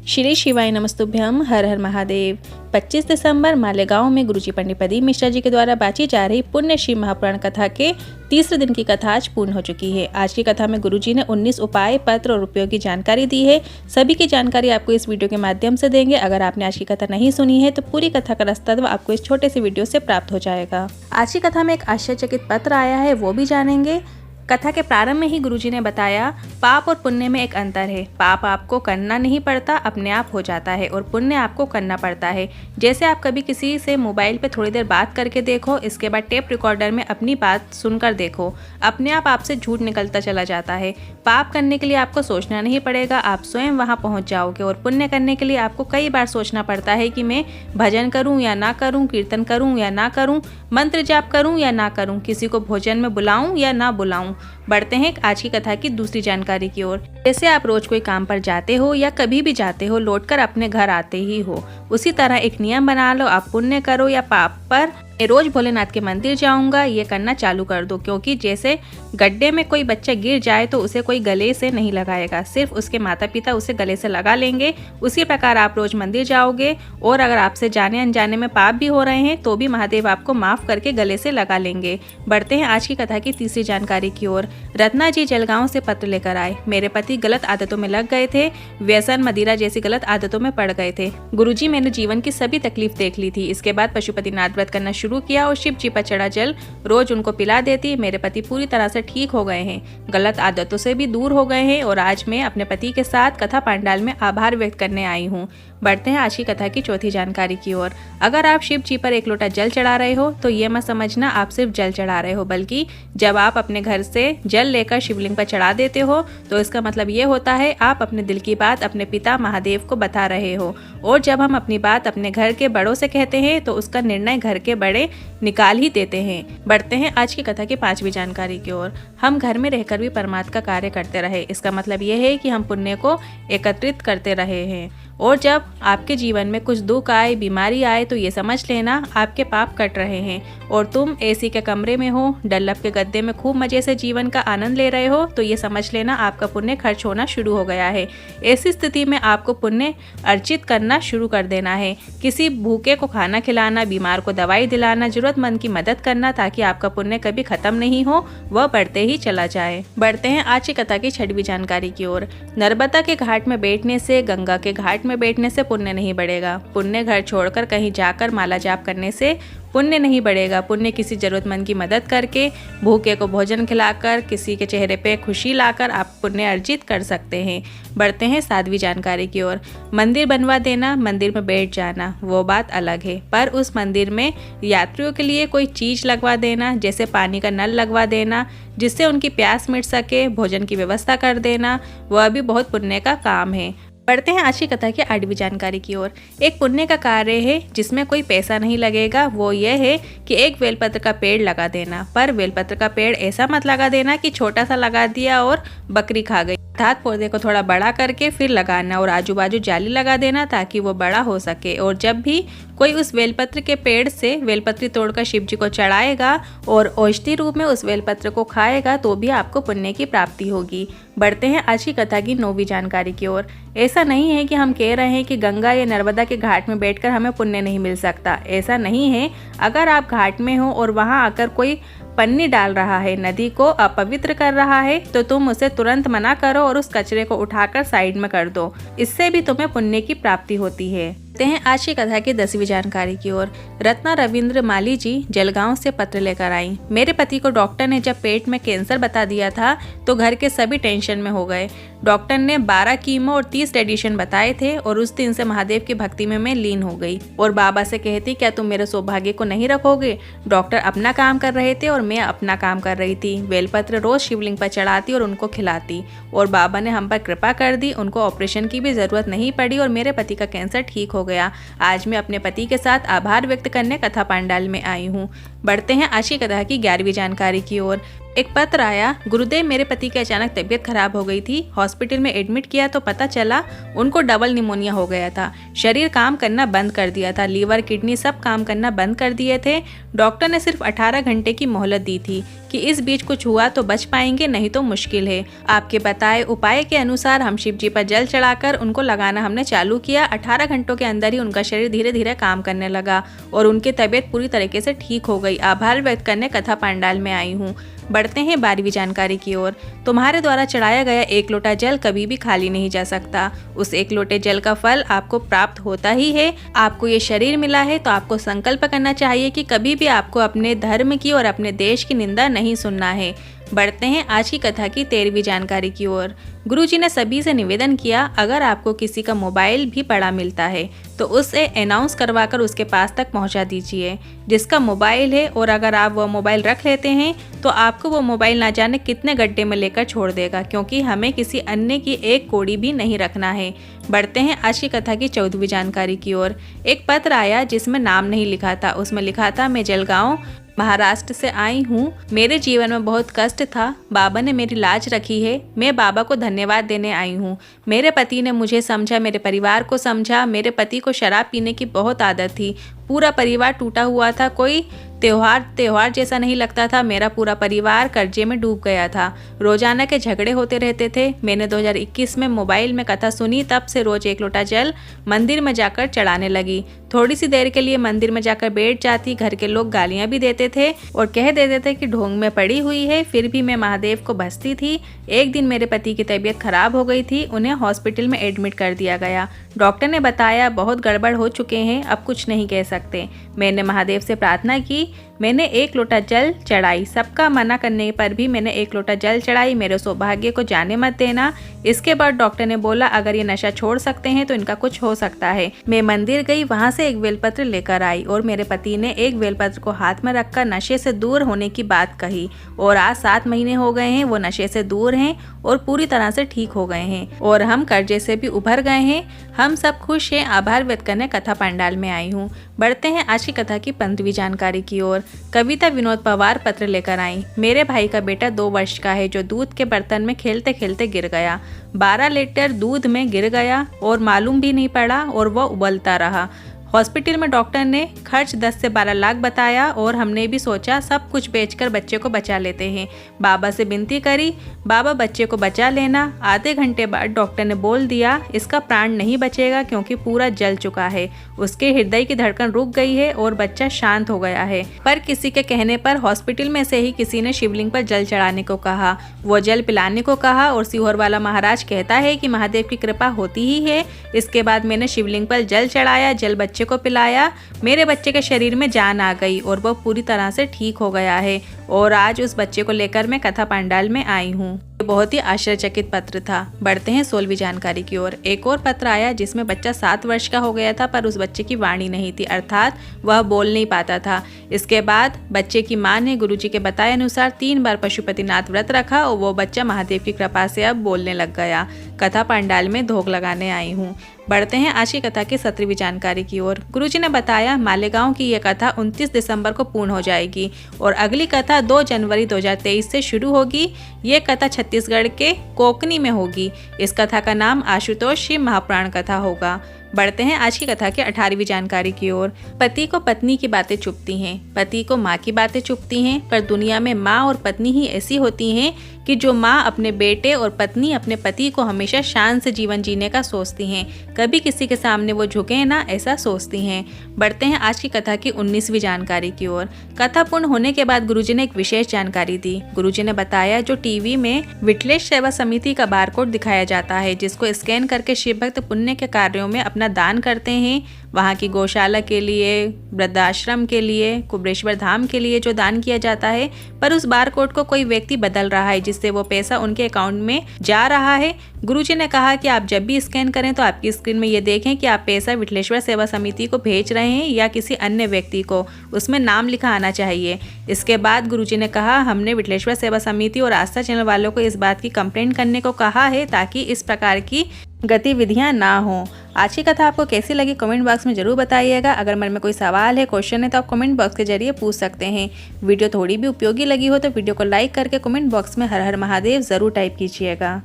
श्री शिवाय नमस्तुभ्यम। हर हर महादेव। 25 दिसंबर मालेगांव में गुरुजी पंडित प्रदीप मिश्रा जी के द्वारा बांची जा रही पुण्य श्री महापुराण कथा के तीसरे दिन की कथा आज पूर्ण हो चुकी है। आज की कथा में गुरुजी ने 19 उपाय, पत्र और उपयोगी जानकारी दी है। सभी की जानकारी आपको इस वीडियो के माध्यम से देंगे। अगर आपने आज की कथा नहीं सुनी है तो पूरी कथा का रस्तत्व आपको इस छोटे से वीडियो से प्राप्त हो जाएगा। आज की कथा में एक आश्चर्यचकित पत्र आया है, वो भी जानेंगे। कथा के प्रारंभ में ही गुरुजी ने बताया, पाप और पुण्य में एक अंतर है। पाप आपको करना नहीं पड़ता, अपने आप हो जाता है, और पुण्य आपको करना पड़ता है। जैसे आप कभी किसी से मोबाइल पे थोड़ी देर बात करके देखो, इसके बाद टेप रिकॉर्डर में अपनी बात सुनकर देखो, अपने आप आपसे झूठ निकलता चला जाता है। पाप करने के लिए आपको सोचना नहीं पड़ेगा, आप स्वयं वहाँ पहुँच जाओगे। और पुण्य करने के लिए आपको कई बार सोचना पड़ता है कि मैं भजन करूँ या ना करूँ, कीर्तन करूँ या ना करूँ, मंत्र जाप करूँ या ना करूँ, किसी को भोजन में बुलाऊँ या ना बुलाऊँ। बढ़ते हैं आज की कथा की दूसरी जानकारी की ओर। जैसे आप रोज कोई काम पर जाते हो या कभी भी जाते हो, लौटकर अपने घर आते ही हो, उसी तरह एक नियम बना लो, आप पुण्य करो या पाप पर मैं रोज भोलेनाथ के मंदिर जाऊंगा, ये करना चालू कर दो। क्योंकि जैसे गड्ढे में कोई बच्चा गिर जाए तो उसे कोई गले से नहीं लगाएगा, सिर्फ उसके माता पिता उसे गले से लगा लेंगे। उसी प्रकार आप रोज मंदिर जाओगे, और अगर आपसे जाने अनजाने में पाप भी हो रहे हैं तो भी महादेव आपको माफ करके गले से लगा लेंगे। बढ़ते हैं आज की कथा की तीसरी जानकारी की ओर। रत्ना जी जलगांव से पत्र लेकर आए। मेरे पति गलत आदतों में लग गए थे, व्यसन, मदिरा जैसी गलत आदतों में पड़ गए थे। गुरुजी, मैंने जीवन की सभी तकलीफ देख ली थी। इसके बाद पशुपतिनाथ व्रत करना शुरू किया और शिव जी पर चढ़ा जल रोज उनको पिला देती। मेरे पति पूरी तरह से ठीक हो गए हैं, गलत आदतों से भी दूर हो गए हैं, और आज मैं अपने पति के साथ कथा पांडाल में आभार व्यक्त करने आई हूँ। बढ़ते हैं आज की कथा की चौथी जानकारी की ओर। अगर आप शिव जी पर एक लोटा जल चढ़ा रहे हो तो ये मत समझना आप सिर्फ जल चढ़ा रहे हो, बल्कि जब आप अपने घर से जल लेकर शिवलिंग पर चढ़ा देते हो तो इसका मतलब ये होता है आप अपने दिल की बात अपने पिता महादेव को बता रहे हो। और जब हम अपनी बात अपने घर के बड़ों से कहते हैं तो उसका निर्णय घर के बड़े निकाल ही देते हैं। बढ़ते हैं आज की कथा की पांचवी जानकारी की ओर। हम घर में रहकर भी परमात्मा का कार्य करते रहे, इसका मतलब यह है कि हम पुण्य को एकत्रित करते रहे हैं। और जब आपके जीवन में कुछ दुख आए, बीमारी आए, तो ये समझ लेना आपके पाप कट रहे हैं। और तुम एसी के कमरे में हो, डल्लप के गद्दे में खूब मजे से जीवन का आनंद ले रहे हो, तो ये समझ लेना आपका पुण्य खर्च होना शुरू हो गया है। ऐसी स्थिति में आपको पुण्य अर्जित करना शुरू कर देना है। किसी भूखे को खाना खिलाना, बीमार को दवाई दिलाना, जरूरतमंद की मदद करना, ताकि आपका पुण्य कभी खत्म नहीं हो, वह बढ़ते ही चला जाए। बढ़ते हैं आज की कथा की छठवीं जानकारी की ओर। नर्मदा के घाट में बैठने से, गंगा के घाट में बैठने से पुण्य नहीं बढ़ेगा। पुण्य घर छोड़कर कहीं जाकर माला जाप करने से पुण्य नहीं बढ़ेगा। पुण्य किसी जरूरतमंद की मदद करके, भूखे को भोजन खिलाकर, किसी के चेहरे पे खुशी लाकर आप पुण्य अर्जित कर सकते हैं। बढ़ते हैं सातवीं जानकारी की ओर। मंदिर बनवा देना, मंदिर में बैठ जाना, वो बात अलग है, पर उस मंदिर में यात्रियों के लिए कोई चीज लगवा देना, जैसे पानी का नल लगवा देना जिससे उनकी प्यास मिट सके, भोजन की व्यवस्था कर देना, वह भी बहुत पुण्य का काम है। बढ़ते हैं आज की कथा की आठवीं जानकारी की ओर। एक पुण्य का कार्य है जिसमें कोई पैसा नहीं लगेगा, वो यह है कि एक बेलपत्र का पेड़ लगा देना। पर बेलपत्र का पेड़ ऐसा मत लगा देना कि छोटा सा लगा दिया और बकरी खा गई। अर्थात पौधे को थोड़ा बड़ा करके फिर लगाना, और आजू बाजू जाली लगा देना ताकि वो बड़ा हो सके। और जब भी कोई उस बेलपत्र के पेड़ से बेलपत्री तोड़कर शिव जी को चढ़ाएगा और औषधि रूप में उस बेलपत्र को खाएगा तो भी आपको पुण्य की प्राप्ति होगी। बढ़ते हैं आज की कथा की नौवीं जानकारी की ओर। ऐसा नहीं है कि हम कह रहे हैं कि गंगा या नर्मदा के घाट में बैठकर हमें पुण्य नहीं मिल सकता, ऐसा नहीं है। अगर आप घाट में हो और वहां आकर कोई पन्नी डाल रहा है, नदी को अपवित्र कर रहा है, तो तुम उसे तुरंत मना करो और उस कचरे को उठाकर साइड में कर दो, इससे भी तुम्हें पुण्य की प्राप्ति होती है। देखते हैं आज की कथा की 10वीं जानकारी की ओर। रत्ना रविंद्र माली जी जलगांव से पत्र लेकर आई। मेरे पति को डॉक्टर ने जब पेट में कैंसर बता दिया था तो घर के सभी टेंशन में हो गए। डॉक्टर ने 12 कीमो और 30 रेडिएशन बताए थे, और उस दिन से महादेव की भक्ति में मैं लीन हो गई और बाबा से कहती, क्या तुम मेरे सौभाग्य को नहीं रखोगे। डॉक्टर अपना काम कर रहे थे और मैं अपना काम कर रही थी। बेलपत्र रोज शिवलिंग पर चढ़ाती और उनको खिलाती, और बाबा ने हम पर कृपा कर दी। उनको ऑपरेशन की भी जरूरत नहीं पड़ी और मेरे पति का कैंसर ठीक हो गया। आज मैं अपने पति के साथ आभार व्यक्त करने कथा पांडाल में आई हूँ। बढ़ते हैं आज की कथा की 11वीं जानकारी की ओर। एक पत्र आया, गुरुदेव मेरे पति की अचानक तबीयत खराब हो गई थी। हॉस्पिटल में एडमिट किया तो पता चला उनको डबल निमोनिया हो गया था। शरीर काम करना बंद कर दिया था, लीवर किडनी सब काम करना बंद कर दिए थे। डॉक्टर ने सिर्फ 18 घंटे की मोहलत दी थी कि इस बीच कुछ हुआ तो बच पाएंगे, नहीं तो मुश्किल है। आपके बताए उपाय के अनुसार हम शिव जी पर जल चढ़ाकर उनको लगाना हमने चालू किया। 18 घंटों के अंदर ही उनका शरीर धीरे धीरे काम करने लगा और उनकी तबीयत पूरी तरीके से ठीक हो गई। आभार व्यक्त करने कथा पंडाल में आई हूँ। बढ़ते हैं 12वीं जानकारी की ओर। तुम्हारे द्वारा चढ़ाया गया 1 लोटा जल कभी भी खाली नहीं जा सकता। उस 1 लोटे जल का फल आपको प्राप्त होता ही है। आपको ये शरीर मिला है तो आपको संकल्प करना चाहिए कि कभी भी आपको अपने धर्म की और अपने देश की निंदा नहीं सुनना है। बढ़ते हैं आज की कथा की 13वीं जानकारी की ओर। गुरुजी ने सभी से निवेदन किया, अगर आपको किसी का मोबाइल भी पड़ा मिलता है तो उसे अनाउंस करवाकर उसके पास तक पहुंचा दीजिए जिसका मोबाइल है, और अगर आप वो मोबाइल रख लेते हैं तो आपको वो मोबाइल ना जाने कितने गड्ढे में लेकर छोड़ देगा, क्योंकि हमें किसी अन्य की एक कौड़ी भी नहीं रखना है। बढ़ते हैं आज की कथा की 14वीं जानकारी की ओर। एक पत्र आया जिसमें नाम नहीं लिखा था। उसमें लिखा था, मैं जलगांव महाराष्ट्र से आई हूँ। मेरे जीवन में बहुत कष्ट था, बाबा ने मेरी लाज रखी है। मैं बाबा को धन्यवाद देने आई हूँ। मेरे पति ने मुझे समझा, मेरे परिवार को समझा। मेरे पति को शराब पीने की बहुत आदत थी। पूरा परिवार टूटा हुआ था, कोई त्योहार जैसा नहीं लगता था। मेरा पूरा परिवार कर्जे में डूब गया था। रोजाना के झगड़े होते रहते थे। मैंने 2021 में मोबाइल में कथा सुनी, तब से रोज 1 लोटा जल मंदिर में जाकर चढ़ाने लगी। थोड़ी सी देर के लिए मंदिर में जाकर बैठ जाती। घर के लोग गालियां भी देते थे और कह देते थे कि ढोंग में पड़ी हुई है, फिर भी मैं महादेव को भजती थी। एक दिन मेरे पति की तबीयत खराब हो गई थी, उन्हें हॉस्पिटल में एडमिट कर दिया गया। डॉक्टर ने बताया बहुत गड़बड़ हो चुके हैं, अब कुछ नहीं कह सकते। मैंने महादेव से प्रार्थना की, मैंने 1 लोटा जल चढ़ाई। सबका मना करने पर भी मैंने 1 लोटा जल चढ़ाई। मेरे सौभाग्य को जाने मत देना। इसके बाद डॉक्टर ने बोला, अगर ये नशा छोड़ सकते हैं तो इनका कुछ हो सकता है। मैं मंदिर गई, वहां से एक बेलपत्र लेकर आई और मेरे पति ने एक बेलपत्र को हाथ में रखकर नशे से दूर होने की बात कही, और आज 7 महीने हो गए हैं, वो नशे से दूर हैं और पूरी तरह से ठीक हो गए हैं, और हम कर्जे से भी उभर गए हैं। हम सब खुश हैं। आभार व्यक्त करने कथा पंडाल में आई हूँ। बढ़ते हैं आज की कथा की 15वीं जानकारी की ओर। कविता विनोद पवार पत्र लेकर आई। मेरे भाई का बेटा 2 वर्ष का है जो दूध के बर्तन में खेलते खेलते गिर गया। 12 लीटर दूध में गिर गया और मालूम भी नहीं पड़ा और वह उबलता रहा। हॉस्पिटल में डॉक्टर ने खर्च 10 से 12 लाख बताया और हमने भी सोचा सब कुछ बेचकर बच्चे को बचा लेते हैं। बाबा से विनती करी, बाबा बच्चे को बचा लेना। आधे घंटे बाद डॉक्टर ने बोल दिया इसका प्राण नहीं बचेगा क्योंकि पूरा जल चुका है। उसके हृदय की धड़कन रुक गई है और बच्चा शांत हो गया है। पर किसी के कहने पर हॉस्पिटल में से ही किसी ने शिवलिंग पर जल चढ़ाने को कहा, वो जल पिलाने को कहा, और सीहोर वाला महाराज कहता है कि महादेव की कृपा होती ही है। इसके बाद मैंने शिवलिंग पर जल चढ़ाया, जल बच्चे को पिलाया। मेरे बच्चे के शरीर में जान आ गई और वह पूरी तरह से ठीक हो गया है, और आज उस बच्चे को लेकर मैं कथा पंडाल में आई हूँ। बहुत ही आश्चर्यचकित पत्र था। बढ़ते हैं 16वीं जानकारी की ओर। एक और पत्र आया जिसमें बच्चा 7 वर्ष का हो गया था, पर उस बच्चे की वाणी नहीं थी, अर्थात वह बोल नहीं पाता था। इसके बाद बच्चे की मां ने गुरुजी के बताए अनुसार 3 बार पशुपतिनाथ व्रत रखा और वो बच्चा महादेव की कृपा से अब बोलने लग गया। कथा पंडाल में धोख लगाने आई हूँ। बढ़ते हैं आज की कथा की 17वीं जानकारी की ओर। गुरुजी ने बताया मालेगांव की यह कथा 29 दिसंबर को पूर्ण हो जाएगी और अगली कथा 2 जनवरी 2023 से शुरू होगी। ये कथा छत्तीसगढ़ के कोकनी में होगी। इस कथा का नाम आशुतोष शिव महापुराण कथा होगा। बढ़ते हैं आज की कथा के 18वीं जानकारी की ओर। पति को पत्नी की बातें चुभती हैं, पति को माँ की बातें चुभती हैं, पर दुनिया में माँ और पत्नी ही ऐसी होती हैं कि जो माँ अपने बेटे और पत्नी अपने पति को हमेशा शान से जीवन जीने का सोचती हैं, कभी किसी के सामने वो झुके ना, ऐसा सोचती हैं। बढ़ते हैं आज की कथा की 19वीं जानकारी की ओर। कथा पूर्ण होने के बाद गुरुजी ने एक विशेष जानकारी दी। गुरुजी ने बताया जो टीवी में विठलेश सेवा समिति का बारकोड दिखाया जाता है, जिसको स्कैन करके शिव भक्त पुण्य के कार्यों में अपना दान करते हैं, वहाँ की गौशाला के लिए, वृद्धाश्रम के लिए, कुबरेश्वर धाम के लिए जो दान किया जाता है, पर उस बारकोड को कोई व्यक्ति बदल रहा है जिससे वो पैसा उनके अकाउंट में जा रहा है। गुरुजी ने कहा कि आप जब भी स्कैन करें तो आपकी स्क्रीन में ये देखें कि आप पैसा विठलेश्वर सेवा समिति को भेज रहे हैं या किसी अन्य व्यक्ति को, उसमें नाम लिखा आना चाहिए। इसके बाद गुरुजी ने कहा हमने विठलेश्वर सेवा समिति और आस्था चैनल वालों को इस बात की कंप्लेंट करने को कहा है ताकि इस प्रकार की गतिविधियां ना हो। आज की कथा आपको कैसी लगी कमेंट बॉक्स में जरूर बताइएगा। अगर मन में कोई सवाल है, क्वेश्चन है तो आप कमेंट बॉक्स के जरिए पूछ सकते हैं। वीडियो थोड़ी भी उपयोगी लगी हो तो वीडियो को लाइक करके कमेंट बॉक्स में हर हर महादेव ज़रूर टाइप कीजिएगा।